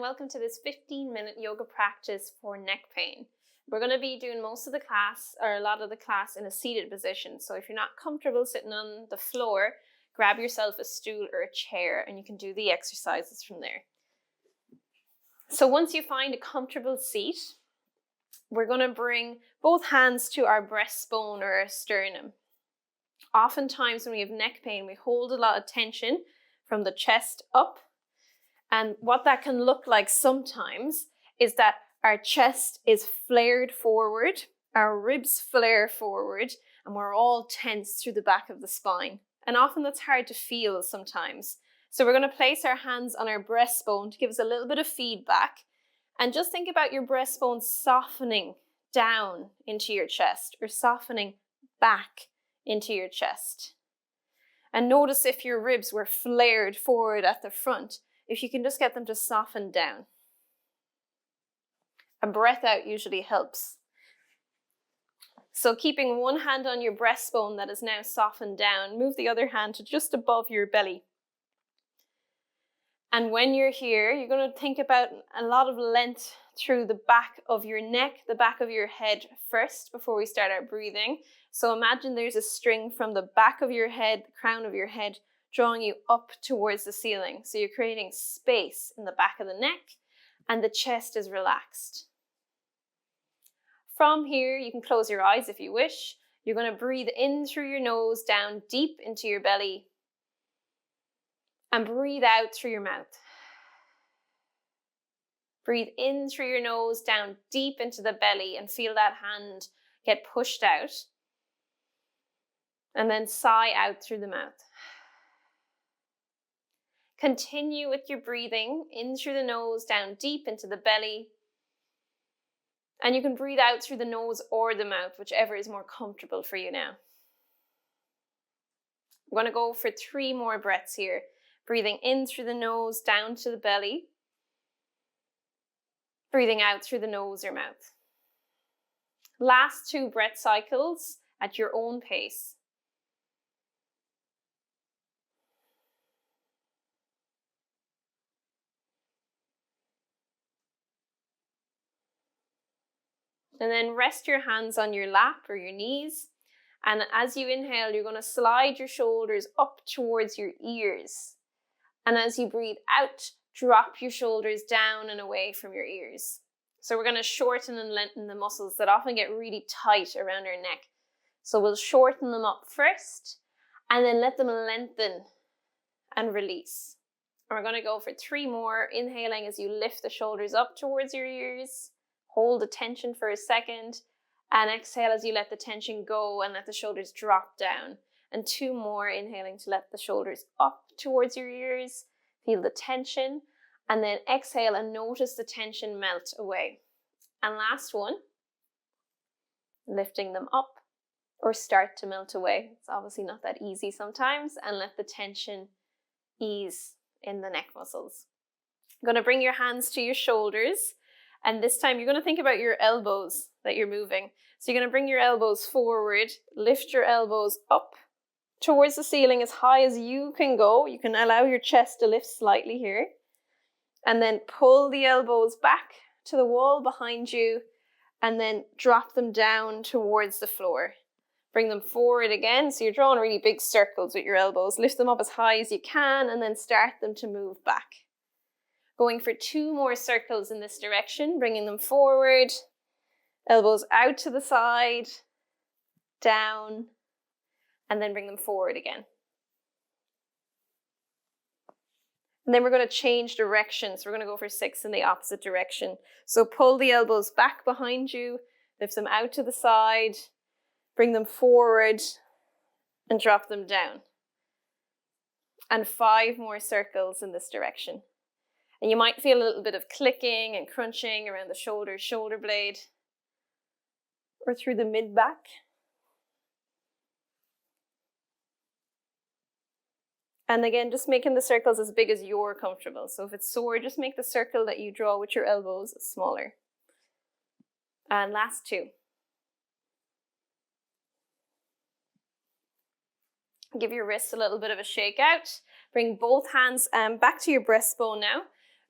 welcome to this 15-minute yoga practice for neck pain. We're going to be doing most of the class, or a lot of the class, in a seated position. So if you're not comfortable sitting on the floor, grab yourself a stool or a chair and you can do the exercises from there. So once you find a comfortable seat, we're going to bring both hands to our breastbone or our sternum. Oftentimes when we have neck pain, we hold a lot of tension from the chest up. And what that can look like sometimes is that our chest is flared forward, our ribs flare forward, and we're all tense through the back of the spine. And often that's hard to feel sometimes. So we're going to place our hands on our breastbone to give us a little bit of feedback. And just think about your breastbone softening down into your chest or softening back into your chest. And notice if your ribs were flared forward at the front, if you can just get them to soften down. A breath out usually helps. So keeping one hand on your breastbone that is now softened down, move the other hand to just above your belly. And when you're here, you're going to think about a lot of length through the back of your neck, the back of your head first before we start our breathing. So imagine there's a string from the back of your head, the crown of your head, drawing you up towards the ceiling. So you're creating space in the back of the neck and the chest is relaxed. From here, you can close your eyes if you wish. You're going to breathe in through your nose, down deep into your belly, and breathe out through your mouth. Breathe in through your nose, down deep into the belly, and feel that hand get pushed out. And then sigh out through the mouth. Continue with your breathing in through the nose, down deep into the belly. And you can breathe out through the nose or the mouth, whichever is more comfortable for you now. I'm going to go for 3 more breaths here. Breathing in through the nose, down to the belly. Breathing out through the nose or mouth. Last 2 breath cycles at your own pace. And then rest your hands on your lap or your knees. And as you inhale, you're going to slide your shoulders up towards your ears. And as you breathe out, drop your shoulders down and away from your ears. So we're going to shorten and lengthen the muscles that often get really tight around our neck. So we'll shorten them up first and then let them lengthen and release. And we're going to go for 3 more, inhaling as you lift the shoulders up towards your ears. Hold the tension for a second and exhale as you let the tension go and let the shoulders drop down. And 2 more, inhaling to let the shoulders up towards your ears. Feel the tension and then exhale and notice the tension melt away. And last one, lifting them up or start to melt away. It's obviously not that easy sometimes, and let the tension ease in the neck muscles. You're going to bring your hands to your shoulders. And this time you're going to think about your elbows that you're moving. So you're going to bring your elbows forward, lift your elbows up towards the ceiling as high as you can go. You can allow your chest to lift slightly here. And then pull the elbows back to the wall behind you and then drop them down towards the floor. Bring them forward again. So you're drawing really big circles with your elbows. Lift them up as high as you can and then start them to move back. Going for 2 more circles in this direction, bringing them forward, elbows out to the side, down, and then bring them forward again. And then we're going to change direction. So we're going to go for 6 in the opposite direction. So pull the elbows back behind you, lift them out to the side, bring them forward, and drop them down. And 5 more circles in this direction. And you might feel a little bit of clicking and crunching around the shoulder blade, or through the mid-back. And again, just making the circles as big as you're comfortable. So if it's sore, just make the circle that you draw with your elbows smaller. And last 2. Give your wrists a little bit of a shake out. Bring both hands back to your breastbone now.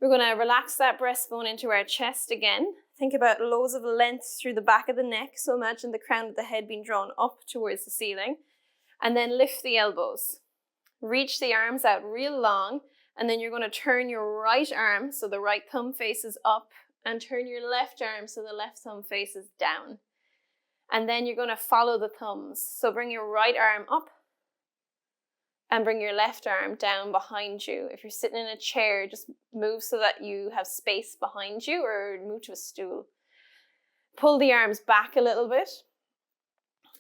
We're going to relax that breastbone into our chest again. Think about loads of length through the back of the neck. So imagine the crown of the head being drawn up towards the ceiling. And then lift the elbows. Reach the arms out real long. And then you're going to turn your right arm so the right thumb faces up, and turn your left arm so the left thumb faces down. And then you're going to follow the thumbs. So bring your right arm up and bring your left arm down behind you. If you're sitting in a chair, just move so that you have space behind you, or move to a stool. Pull the arms back a little bit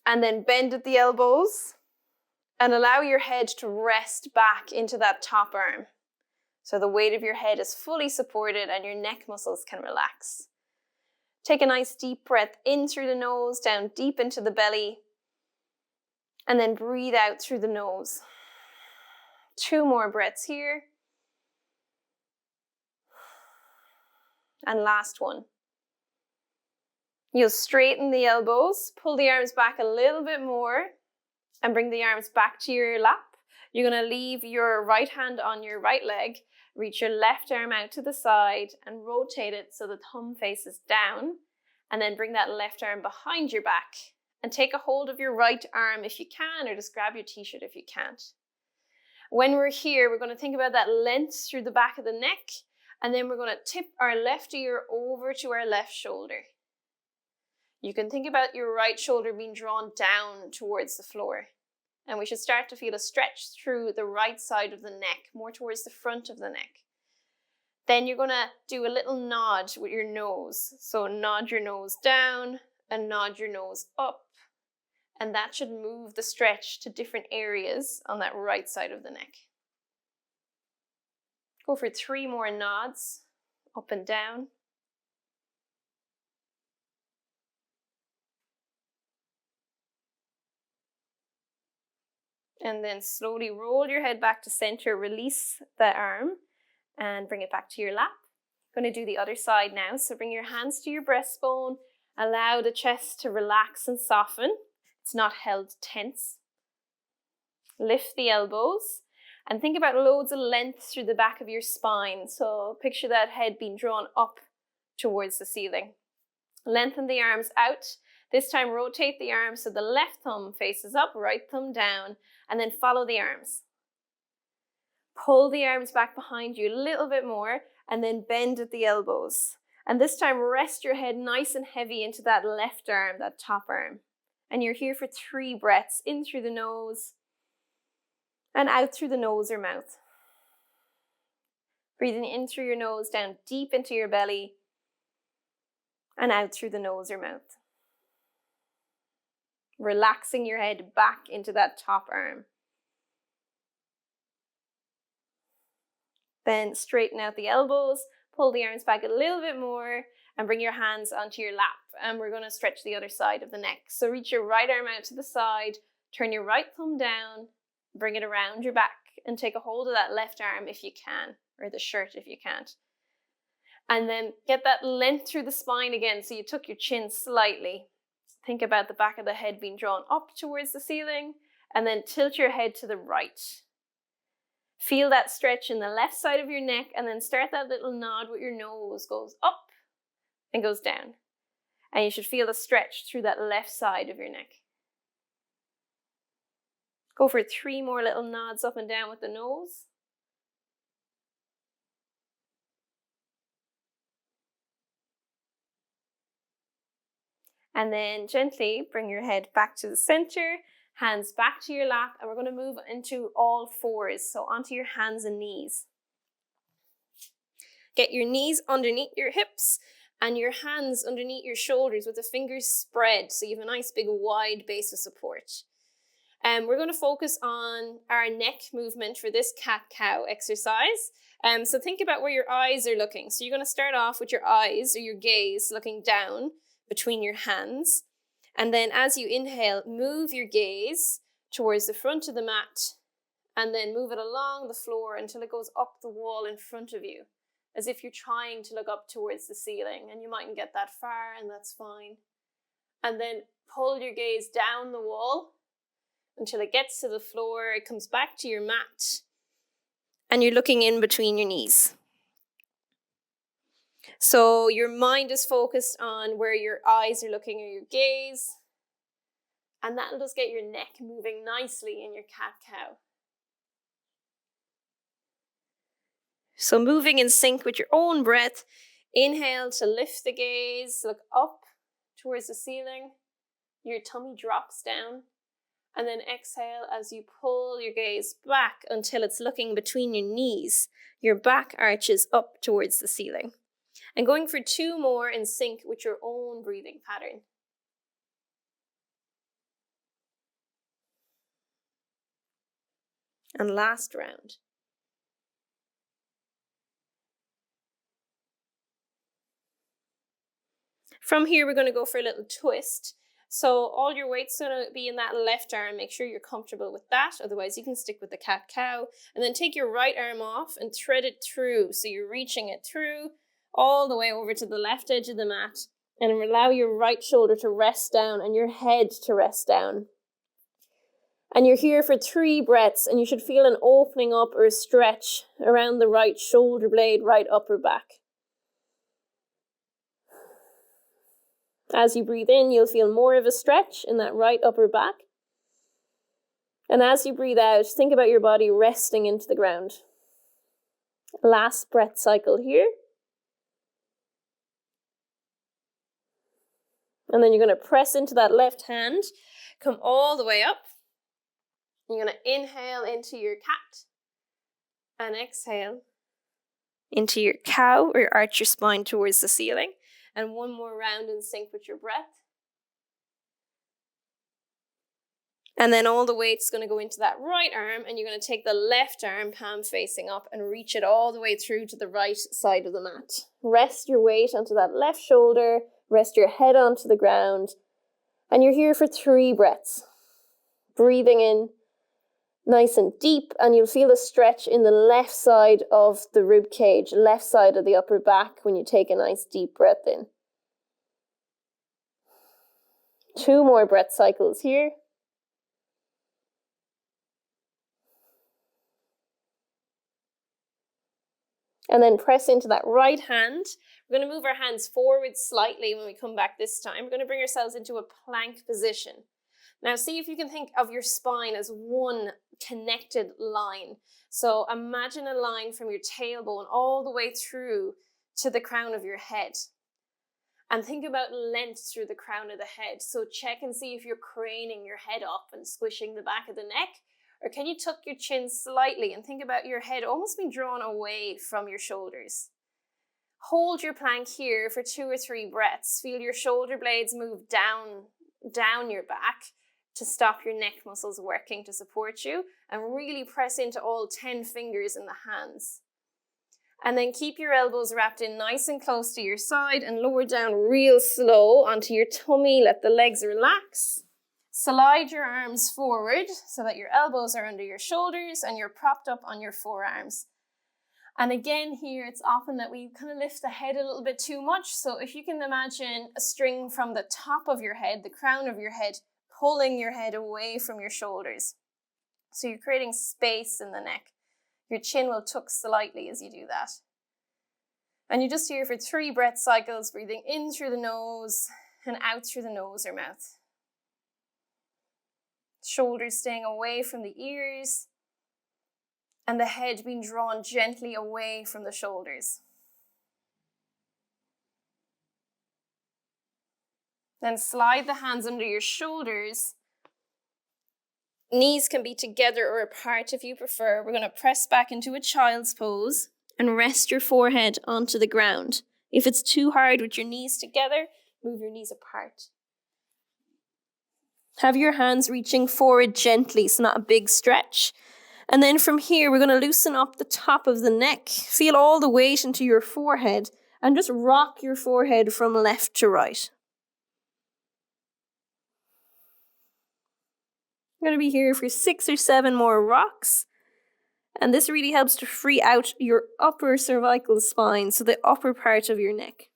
and then bend at the elbows and allow your head to rest back into that top arm. So the weight of your head is fully supported and your neck muscles can relax. Take a nice deep breath in through the nose, down deep into the belly, and then breathe out through the nose. 2 more breaths here. And last one. You'll straighten the elbows, pull the arms back a little bit more, and bring the arms back to your lap. You're going to leave your right hand on your right leg. Reach your left arm out to the side and rotate it so the thumb faces down. And then bring that left arm behind your back and take a hold of your right arm if you can, or just grab your t-shirt if you can't. When we're here, we're going to think about that length through the back of the neck, and then we're going to tip our left ear over to our left shoulder. You can think about your right shoulder being drawn down towards the floor. And we should start to feel a stretch through the right side of the neck, more towards the front of the neck. Then you're going to do a little nod with your nose. So nod your nose down and nod your nose up. And that should move the stretch to different areas on that right side of the neck. Go for 3 more nods, up and down. And then slowly roll your head back to center, release the arm, and bring it back to your lap. Going to do the other side now. So bring your hands to your breastbone, allow the chest to relax and soften. It's not held tense. Lift the elbows and think about loads of length through the back of your spine. So picture that head being drawn up towards the ceiling. Lengthen the arms out. This time rotate the arms so the left thumb faces up, right thumb down, and then follow the arms. Pull the arms back behind you a little bit more and then bend at the elbows. And this time rest your head nice and heavy into that left arm, that top arm. And you're here for 3 breaths, in through the nose and out through the nose or mouth. Breathing in through your nose, down deep into your belly, and out through the nose or mouth. Relaxing your head back into that top arm. Then straighten out the elbows, pull the arms back a little bit more, and bring your hands onto your lap. And we're going to stretch the other side of the neck. So reach your right arm out to the side, turn your right thumb down, bring it around your back, and take a hold of that left arm if you can, or the shirt if you can't. And then get that length through the spine again, so you tuck your chin slightly. Think about the back of the head being drawn up towards the ceiling, and then tilt your head to the right. Feel that stretch in the left side of your neck, and then start that little nod with your nose. Goes up and goes down. And you should feel the stretch through that left side of your neck. Go for 3 more little nods up and down with the nose. And then gently bring your head back to the center, hands back to your lap, and we're going to move into all fours, so onto your hands and knees. Get your knees underneath your hips and your hands underneath your shoulders with the fingers spread, so you have a nice big wide base of support. We're going to focus on our neck movement for this cat-cow exercise. So think about where your eyes are looking. So you're going to start off with your eyes or your gaze looking down between your hands. And then as you inhale, move your gaze towards the front of the mat and then move it along the floor until it goes up the wall in front of you, as if you're trying to look up towards the ceiling, and you mightn't get that far, and that's fine. And then pull your gaze down the wall until it gets to the floor, it comes back to your mat, and you're looking in between your knees. So your mind is focused on where your eyes are looking or your gaze. And that'll just get your neck moving nicely in your cat-cow. So moving in sync with your own breath, inhale to lift the gaze, look up towards the ceiling. Your tummy drops down. And then exhale as you pull your gaze back until it's looking between your knees. Your back arches up towards the ceiling. And going for 2 more in sync with your own breathing pattern. And last round. From here, we're going to go for a little twist. So all your weight's going to be in that left arm. Make sure you're comfortable with that. Otherwise, you can stick with the cat-cow. And then take your right arm off and thread it through. So you're reaching it through all the way over to the left edge of the mat. And allow your right shoulder to rest down and your head to rest down. And you're here for 3 breaths, and you should feel an opening up or a stretch around the right shoulder blade, right upper back. As you breathe in, you'll feel more of a stretch in that right upper back. And as you breathe out, think about your body resting into the ground. Last breath cycle here. And then you're going to press into that left hand, come all the way up. You're going to inhale into your cat and exhale into your cow, or arch your spine towards the ceiling. And 1 more round in sync with your breath. And then all the weight's going to go into that right arm, and you're going to take the left arm palm facing up and reach it all the way through to the right side of the mat. Rest your weight onto that left shoulder, rest your head onto the ground, and you're here for 3 breaths. Breathing in nice and deep, and you'll feel a stretch in the left side of the rib cage, left side of the upper back when you take a nice deep breath in. 2 more breath cycles here. And then press into that right hand. We're going to move our hands forward slightly when we come back this time. We're going to bring ourselves into a plank position. Now see if you can think of your spine as one connected line. So imagine a line from your tailbone all the way through to the crown of your head. And think about length through the crown of the head. So check and see if you're craning your head up and squishing the back of the neck. Or can you tuck your chin slightly and think about your head almost being drawn away from your shoulders. Hold your plank here for 2 or 3 breaths. Feel your shoulder blades move down your back to stop your neck muscles working to support you, and really press into all 10 fingers in the hands. And then keep your elbows wrapped in nice and close to your side and lower down real slow onto your tummy. Let the legs relax. Slide your arms forward so that your elbows are under your shoulders and you're propped up on your forearms. And again here, it's often that we kind of lift the head a little bit too much. So if you can imagine a string from the top of your head, the crown of your head, pulling your head away from your shoulders. So you're creating space in the neck. Your chin will tuck slightly as you do that. And you're just here for 3 breath cycles, breathing in through the nose and out through the nose or mouth. Shoulders staying away from the ears and the head being drawn gently away from the shoulders. Then slide the hands under your shoulders. Knees can be together or apart if you prefer. We're going to press back into a child's pose and rest your forehead onto the ground. If it's too hard with your knees together, move your knees apart. Have your hands reaching forward gently, so not a big stretch. And then from here, we're going to loosen up the top of the neck. Feel all the weight into your forehead and just rock your forehead from left to right. We're going to be here for 6 or 7 more rocks. And this really helps to free out your upper cervical spine, so the upper part of your neck.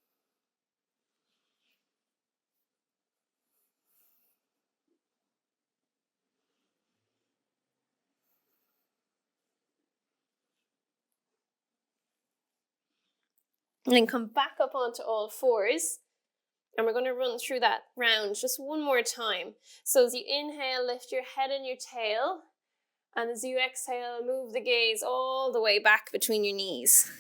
And then come back up onto all fours. And we're going to run through that round just one more time. So as you inhale, lift your head and your tail. And as you exhale, move the gaze all the way back between your knees.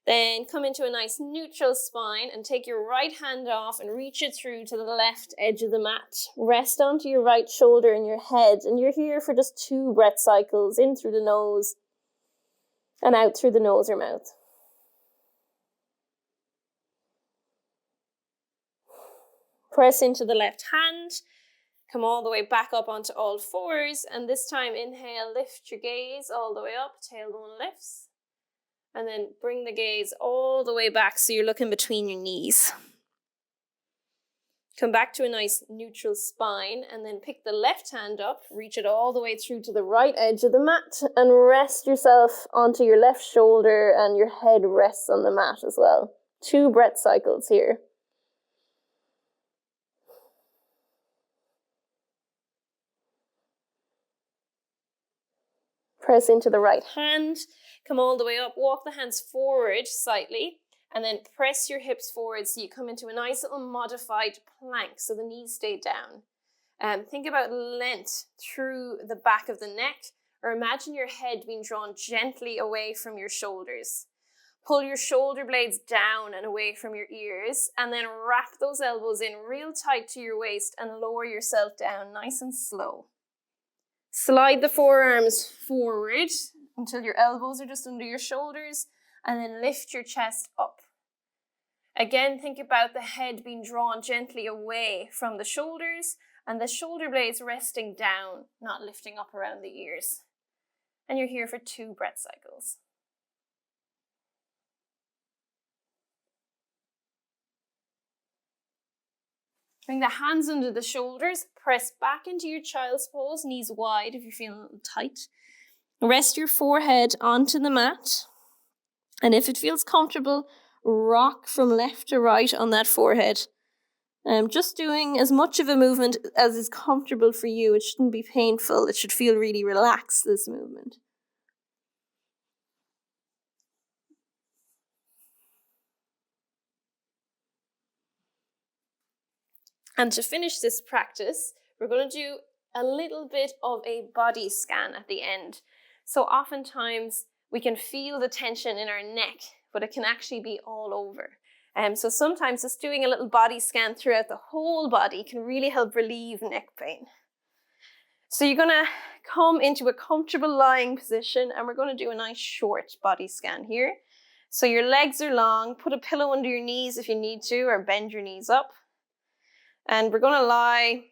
Then come into a nice neutral spine and take your right hand off and reach it through to the left edge of the mat. Rest onto your right shoulder and your head. And you're here for just 2 breath cycles, in through the nose and out through the nose or mouth. Press into the left hand. Come all the way back up onto all fours. And this time, inhale, lift your gaze all the way up. Tailbone lifts. And then bring the gaze all the way back so you're looking between your knees. Come back to a nice neutral spine and then pick the left hand up, reach it all the way through to the right edge of the mat and rest yourself onto your left shoulder and your head rests on the mat as well. 2 breath cycles here. Press into the right hand. Come all the way up, walk the hands forward slightly, and then press your hips forward so you come into a nice little modified plank so the knees stay down. Think about length through the back of the neck, or imagine your head being drawn gently away from your shoulders. Pull your shoulder blades down and away from your ears, and then wrap those elbows in real tight to your waist and lower yourself down nice and slow. Slide the forearms forward until your elbows are just under your shoulders, and then lift your chest up. Again, think about the head being drawn gently away from the shoulders and the shoulder blades resting down, not lifting up around the ears. And you're here for 2 breath cycles. Bring the hands under the shoulders, press back into your child's pose, knees wide if you're feeling a little tight. Rest your forehead onto the mat, and if it feels comfortable, rock from left to right on that forehead. Just doing as much of a movement as is comfortable for you. It shouldn't be painful. It should feel really relaxed, this movement. And to finish this practice, we're going to do a little bit of a body scan at the end. So oftentimes we can feel the tension in our neck, but it can actually be all over. So sometimes just doing a little body scan throughout the whole body can really help relieve neck pain. So you're going to come into a comfortable lying position, and we're going to do a nice short body scan here. So your legs are long, put a pillow under your knees if you need to, or bend your knees up. And we're going to lie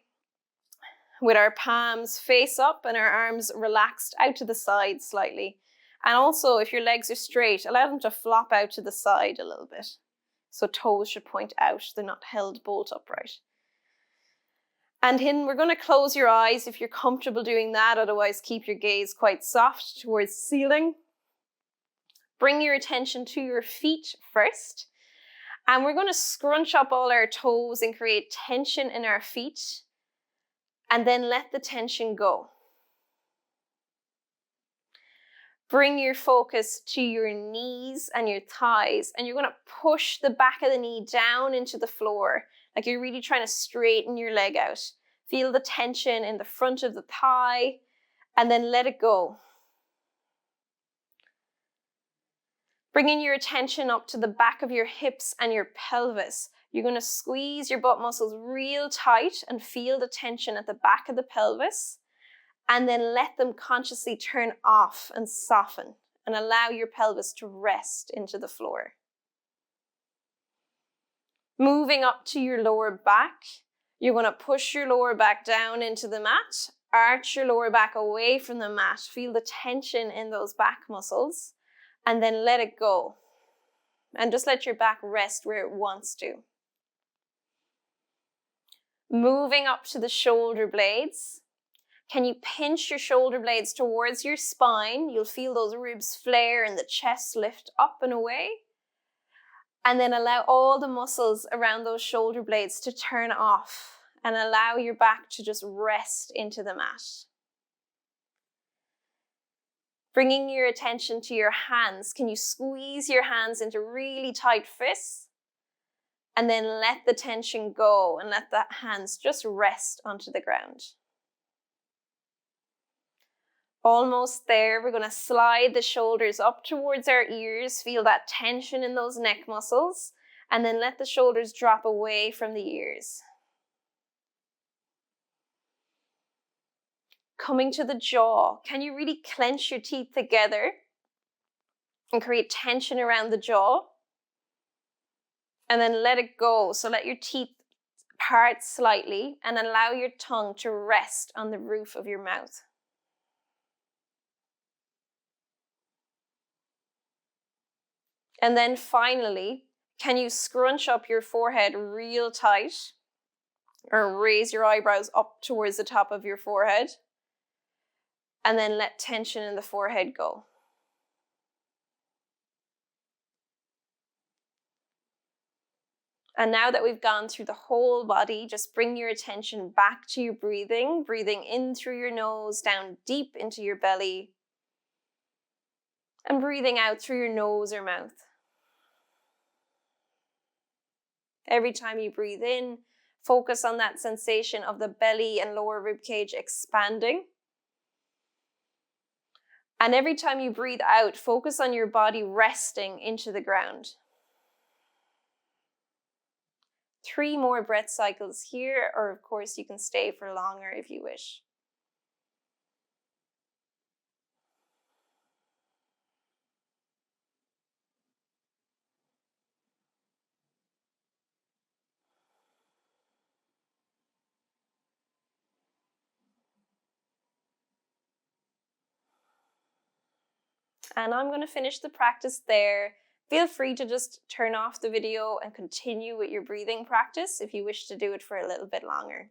with our palms face up and our arms relaxed out to the side slightly. And also, if your legs are straight, allow them to flop out to the side a little bit. So toes should point out, they're not held bolt upright. And then we're going to close your eyes if you're comfortable doing that, otherwise keep your gaze quite soft towards the ceiling. Bring your attention to your feet first. And we're going to scrunch up all our toes and create tension in our feet. And then let the tension go. Bring your focus to your knees and your thighs, and you're going to push the back of the knee down into the floor, like you're really trying to straighten your leg out. Feel the tension in the front of the thigh, and then let it go. Bringing your attention up to the back of your hips and your pelvis. You're going to squeeze your butt muscles real tight and feel the tension at the back of the pelvis. And then let them consciously turn off and soften and allow your pelvis to rest into the floor. Moving up to your lower back, you're going to push your lower back down into the mat, arch your lower back away from the mat, feel the tension in those back muscles, and then let it go. And just let your back rest where it wants to. Moving up to the shoulder blades. Can you pinch your shoulder blades towards your spine? You'll feel those ribs flare and the chest lift up and away. And then allow all the muscles around those shoulder blades to turn off and allow your back to just rest into the mat. Bringing your attention to your hands, can you squeeze your hands into really tight fists? And then let the tension go and let the hands just rest onto the ground. Almost there. We're going to slide the shoulders up towards our ears. Feel that tension in those neck muscles. And then let the shoulders drop away from the ears. Coming to the jaw. Can you really clench your teeth together and create tension around the jaw? And then let it go. So let your teeth part slightly and allow your tongue to rest on the roof of your mouth. And then finally, can you scrunch up your forehead real tight or raise your eyebrows up towards the top of your forehead? And then let tension in the forehead go. And now that we've gone through the whole body, just bring your attention back to your breathing. Breathing in through your nose, down deep into your belly. And breathing out through your nose or mouth. Every time you breathe in, focus on that sensation of the belly and lower ribcage expanding. And every time you breathe out, focus on your body resting into the ground. 3 more breath cycles here, or of course you can stay for longer if you wish. And I'm going to finish the practice there. Feel free to just turn off the video and continue with your breathing practice if you wish to do it for a little bit longer.